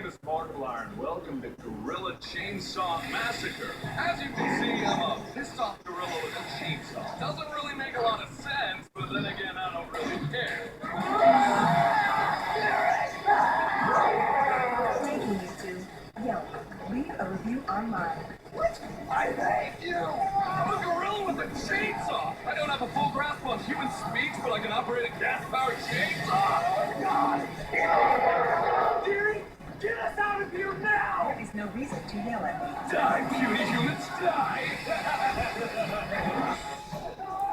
is Markiplier, welcome to Gorilla Chainsaw Massacre. As you can see, I'm a pissed-off gorilla with a chainsaw. Doesn't really make a lot of sense, but then again, I don't really care. Thank you, YouTube. Yelp. Leave a review online. What? I hate you! I'm a gorilla with a chainsaw! I don't have a full grasp on human speech, but I can operate a gas-powered chainsaw!